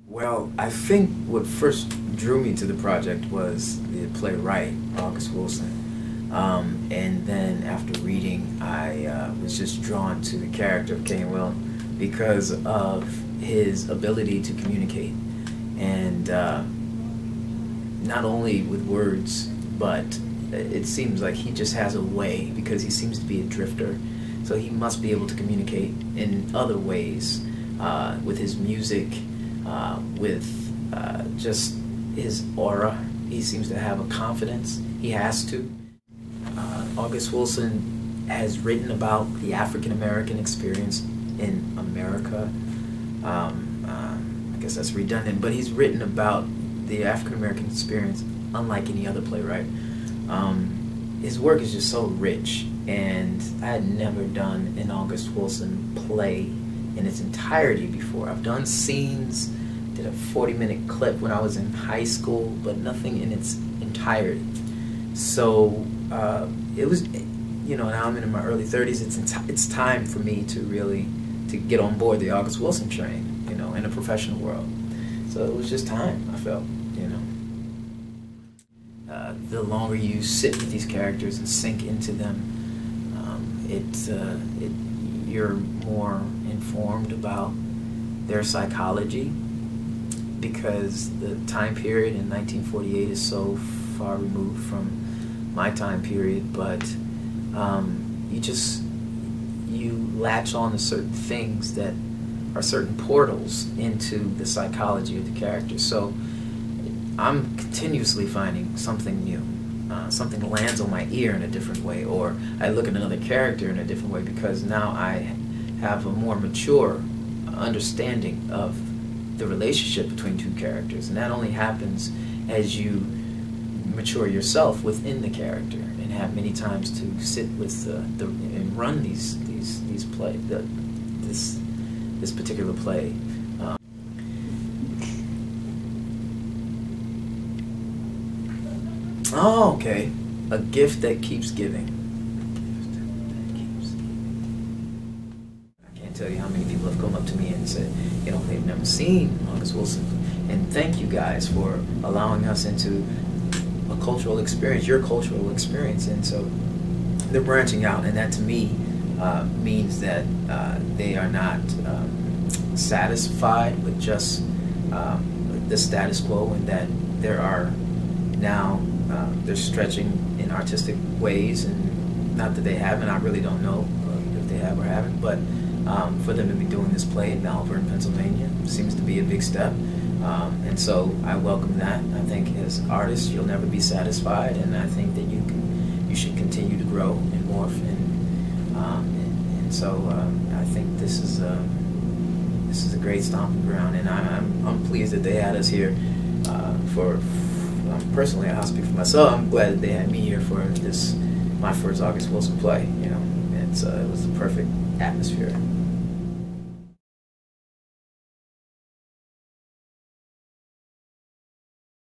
Well, I think what first drew me to the project was the playwright, August Wilson. And then after reading, I was just drawn to the character of Canewell because of his ability to communicate. And not only with words, but it seems like he just has a way because he seems to be a drifter. So he must be able to communicate in other ways with his music, with just his aura. He seems to have a confidence. He has to. August Wilson has written about the African American experience in America. I guess that's redundant, but he's written about the African American experience unlike any other playwright. His work is just so rich, and I had never done an August Wilson play in its entirety before. I've done scenes, did a 40-minute clip when I was in high school, but nothing in its entirety. So it was, now I'm in my early 30s. It's time for me to really get on board the August Wilson train, in the professional world. So it was just time, I felt, The longer you sit with these characters and sink into them, you're more informed about their psychology, because the time period in 1948 is so far removed from my time period, but you latch on to certain things that are certain portals into the psychology of the character. So I'm continuously finding something new. Something lands on my ear in a different way, or I look at another character in a different way, because now I have a more mature understanding of the relationship between two characters, and that only happens as you mature yourself within the character and have many times to sit with and run this particular play. Oh, okay. A gift that keeps giving. I can't tell you how many people have come up to me and said, they've never seen August Wilson. And thank you guys for allowing us into a cultural experience, your cultural experience. And so they're branching out, and that to me means that they are not satisfied with just the status quo, and that there are now they're stretching in artistic ways, and not that they haven't. I really don't know if they have or haven't, but for them to be doing this play in Malvern, Pennsylvania, seems to be a big step, and so I welcome that. I think as artists, you'll never be satisfied, and I think that you should continue to grow and morph, and so I think this is a great stomping ground, and I'm pleased that they had us here personally, I'll speak for myself. I'm glad that they had me here for my first August Wilson play. It was the perfect atmosphere.